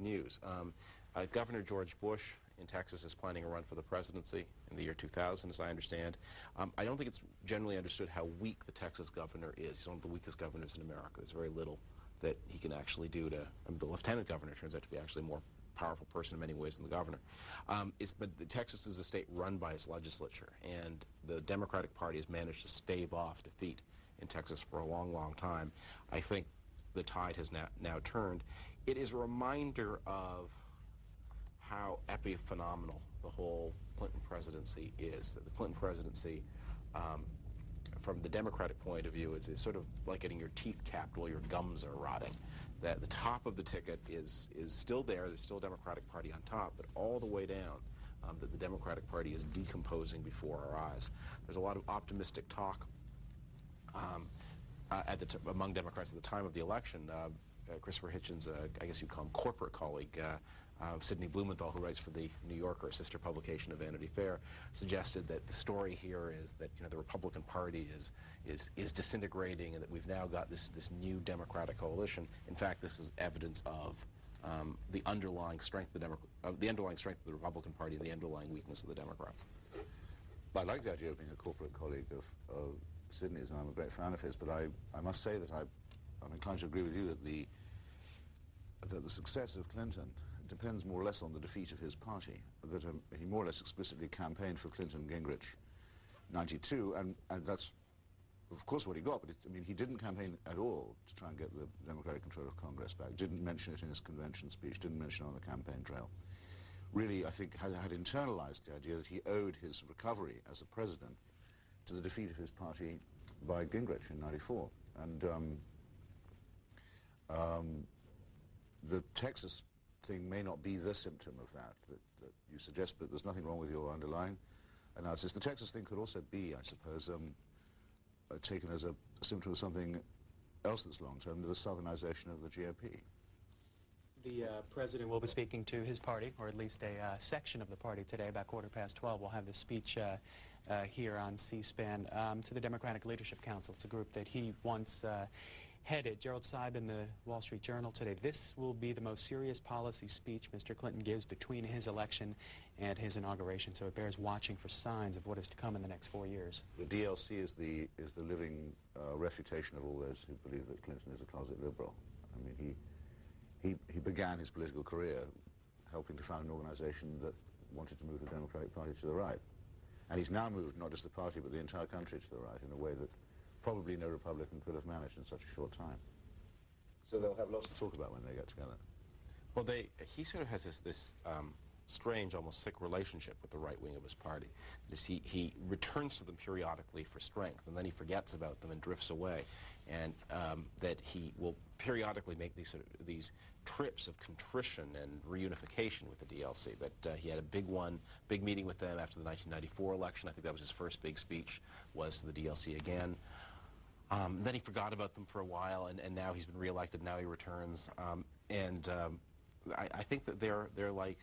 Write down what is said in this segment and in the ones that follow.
news. Governor George Bush in Texas is planning a run for the presidency in the year 2000, as I understand. I don't think it's generally understood how weak the Texas governor is. He's one of the weakest governors in America. There's very little that he can actually do to, the lieutenant governor turns out to be actually a more powerful person in many ways than the governor. But Texas is a state run by its legislature, and the Democratic Party has managed to stave off defeat in Texas for a long, long time. I think the tide has now turned. It is a reminder of how epiphenomenal the whole Clinton presidency is. That the Clinton presidency, from the Democratic point of view, is sort of like getting your teeth capped while your gums are rotting. That the top of the ticket is still there. There's still a Democratic Party on top, but all the way down, that the Democratic Party is decomposing before our eyes. There's a lot of optimistic talk among Democrats at the time of the election. Christopher Hitchens, I guess you'd call him corporate colleague, Sidney Blumenthal, who writes for the New Yorker, a sister publication of Vanity Fair, suggested that the story here is that the Republican Party is disintegrating, and that we've now got this new Democratic coalition. In fact, this is evidence of the underlying strength of the Republican Party and the underlying weakness of the Democrats. I like the idea of being a corporate colleague of Sidney's, and I'm a great fan of his. But I must say that I'm inclined to agree with you that the success of Clinton depends more or less on the defeat of his party. That he more or less explicitly campaigned for Clinton-Gingrich '92, and that's of course what he got. But he didn't campaign at all to try and get the Democratic control of Congress back. Didn't mention it in his convention speech. Didn't mention it on the campaign trail. Really, I think had internalized the idea that he owed his recovery as a president to the defeat of his party by Gingrich in '94, and the Texas thing may not be the symptom of that you suggest, but there's nothing wrong with your underlying analysis. The Texas thing could also be, I suppose, taken as a symptom of something else that's long-term, the southernization of the GOP. The president will be speaking to his party, or at least a section of the party today, about 12:15. We'll have the speech here on C-SPAN to the Democratic Leadership Council. It's a group that he once headed. Gerald Seib in the Wall Street Journal today. This will be the most serious policy speech Mr. Clinton gives between his election and his inauguration, so it bears watching for signs of what is to come in the next 4 years. The DLC is the living refutation of all those who believe that Clinton is a closet liberal. He began his political career helping to found an organization that wanted to move the Democratic Party to the right. And he's now moved not just the party but the entire country to the right in a way that probably no Republican could have managed in such a short time. So they'll have lots to talk about when they get together. Well, he sort of has this strange, almost sick relationship with the right wing of his party. He returns to them periodically for strength, and then he forgets about them and drifts away. And that he will periodically make these trips of contrition and reunification with the DLC. That he had a big meeting with them after the 1994 election. I think that was his first big speech, was to the DLC again. Then he forgot about them for a while, and now he's been reelected. Now he returns, I think that they're like,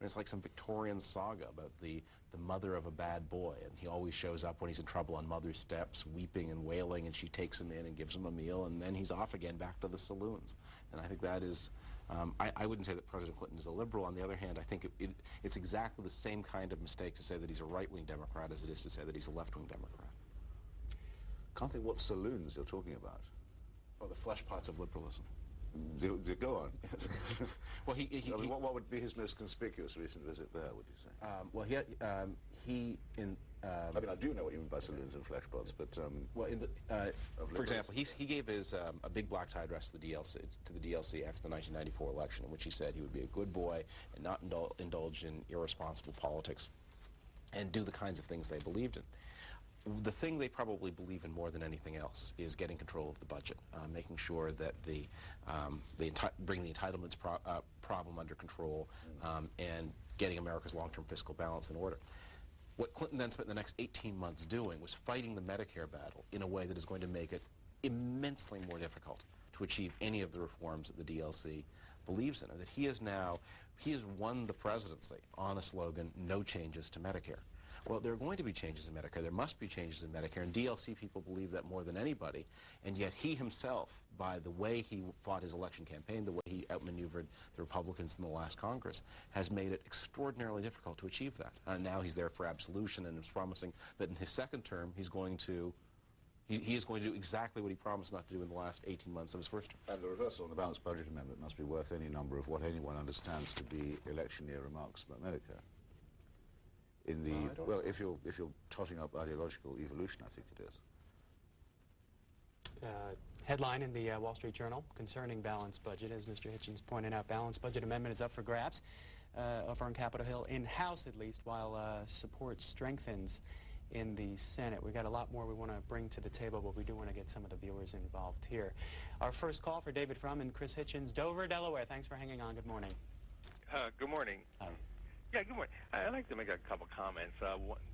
it's like some Victorian saga about the mother of a bad boy, and he always shows up when he's in trouble on mother's steps, weeping and wailing, and she takes him in and gives him a meal, and then he's off again back to the saloons. And I think that is, I wouldn't say that President Clinton is a liberal. On the other hand, I think it's exactly the same kind of mistake to say that he's a right-wing Democrat as it is to say that he's a left-wing Democrat. Can't think what saloons you're talking about. Well, the flesh pots of liberalism. Go on. Yes. Well, what would be his most conspicuous recent visit there, would you say? Well, I do know what you mean by saloons and flesh pots, but for example, he gave his a big black tie address to the DLC after the 1994 election, in which he said he would be a good boy and not indulge in irresponsible politics and do the kinds of things they believed in. The thing they probably believe in more than anything else is getting control of the budget, making sure that they bring the entitlements problem under control, and getting America's long-term fiscal balance in order. What Clinton then spent the next 18 months doing was fighting the Medicare battle in a way that is going to make it immensely more difficult to achieve any of the reforms that the DLC believes in, and that he has won the presidency on a slogan, no changes to Medicare. Well, there are going to be changes in Medicare. There must be changes in Medicare, and DLC people believe that more than anybody. And yet he himself, by the way he fought his election campaign, the way he outmaneuvered the Republicans in the last Congress, has made it extraordinarily difficult to achieve that. Now he's there for absolution and is promising that in his second term he's going to he is going to do exactly what he promised not to do in the last 18 months of his first term. And the reversal on the balanced budget amendment must be worth any number of what anyone understands to be election year remarks about Medicare. In the well, if you're totting up ideological evolution, I think it is. Headline in the Wall Street Journal concerning balanced budget, as Mr. Hitchens pointed out, balanced budget amendment is up for grabs over on Capitol Hill, in House at least, while support strengthens in the Senate. We've got a lot more we want to bring to the table, but we do want to get some of the viewers involved here. Our first call for David Frum and Chris Hitchens, Dover, Delaware. Thanks for hanging on. Good morning. Good morning. Hi. Yeah, good morning. I'd like to make a couple comments.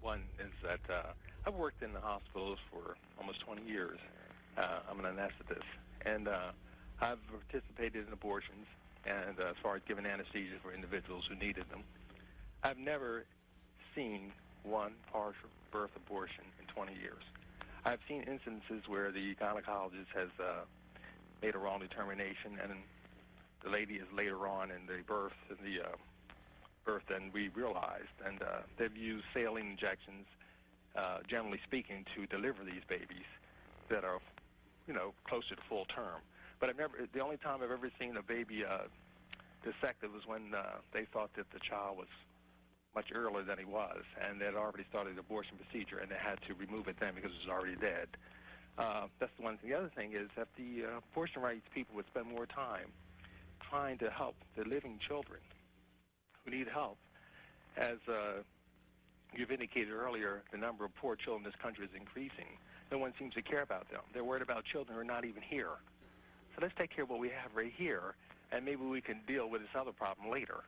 One is that I've worked in the hospitals for almost 20 years. I'm an anesthetist, and I've participated in abortions, and as far as giving anesthesia for individuals who needed them. I've never seen one partial birth abortion in 20 years. I've seen instances where the gynecologist has made a wrong determination, and the lady is later on in the birth than we realized, and they've used saline injections, generally speaking, to deliver these babies that are, closer to full term. But the only time I've ever seen a baby dissected was when they thought that the child was much earlier than he was, and they'd already started the abortion procedure, and they had to remove it then because it was already dead. That's the one thing. The other thing is that the abortion rights people would spend more time trying to help the living children who need help. As you've indicated earlier, the number of poor children in this country is increasing. No one seems to care about them. They're worried about children who are not even here. So let's take care of what we have right here, and maybe we can deal with this other problem later.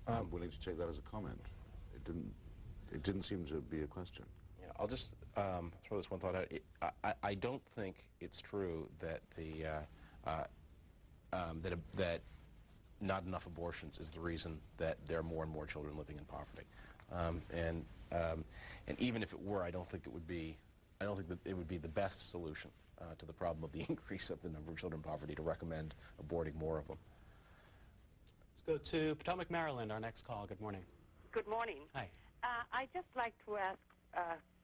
I'm willing to take that as a comment. It didn't seem to be a question. Yeah, I'll just throw this one thought out. I don't think it's true that that not enough abortions is the reason that there are more and more children living in poverty. And even if it were, I don't think that it would be the best solution to the problem of the increase of the number of children in poverty to recommend aborting more of them. Let's go to Potomac, Maryland, our next call. Good morning. Good morning. Hi. I'd just like to ask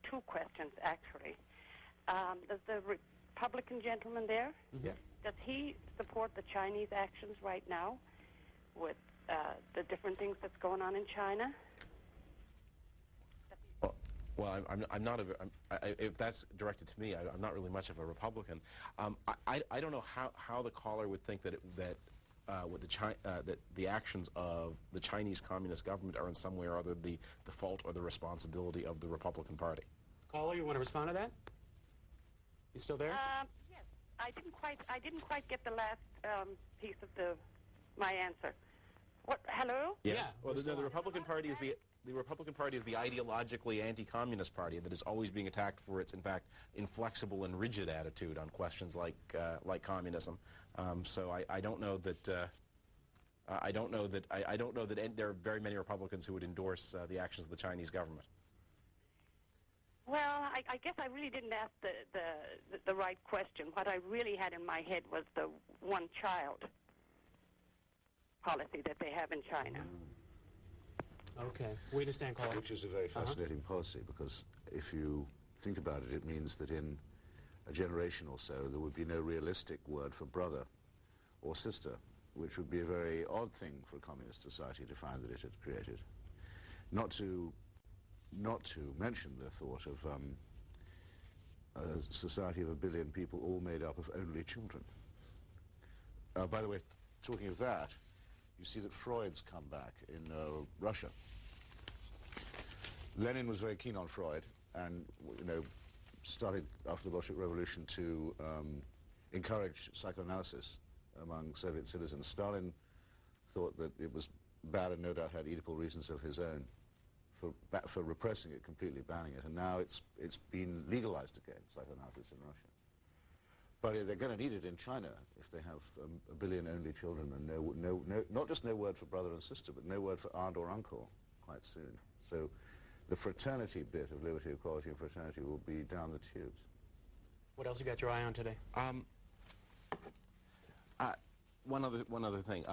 two questions, actually. Does the Republican gentleman there, does he support the Chinese actions right now with the different things that's going on in China? Well, I'm not if that's directed to me, I'm not really much of a Republican. I don't know how the caller would think that that the actions of the Chinese Communist government are in some way or other the fault or the responsibility of the Republican Party. Caller, you want to respond to that? You still there? Yes. I didn't quite get the last piece of my answer. What? Hello? Yes. Yeah, Well, the Republican Party is the Republican Party is the ideologically anti-communist party that is always being attacked for its, in fact, inflexible and rigid attitude on questions like communism. So I don't know that there are very many Republicans who would endorse the actions of the Chinese government. Well, I guess I really didn't ask the right question. What I really had in my head was the one-child policy that they have in China. Okay. We understand, caller. Which is a very fascinating policy, because if you think about it, it means that in a generation or so there would be no realistic word for brother or sister, which would be a very odd thing for a communist society to find that it had created. Not to mention the thought of a society of 1 billion people all made up of only children. By the way, talking of that, you see that Freud's come back in Russia. Lenin was very keen on Freud, and started after the Bolshevik Revolution to encourage psychoanalysis among Soviet citizens. Stalin thought that it was bad, and no doubt had Oedipal reasons of his own for repressing it, completely banning it, and now it's been legalized again, psychoanalysis in Russia. But they're going to need it in China if they have 1 billion only children, and not just no word for brother and sister, but no word for aunt or uncle, quite soon. So the fraternity bit of liberty, equality, and fraternity will be down the tubes. What else you got your eye on today? One other thing.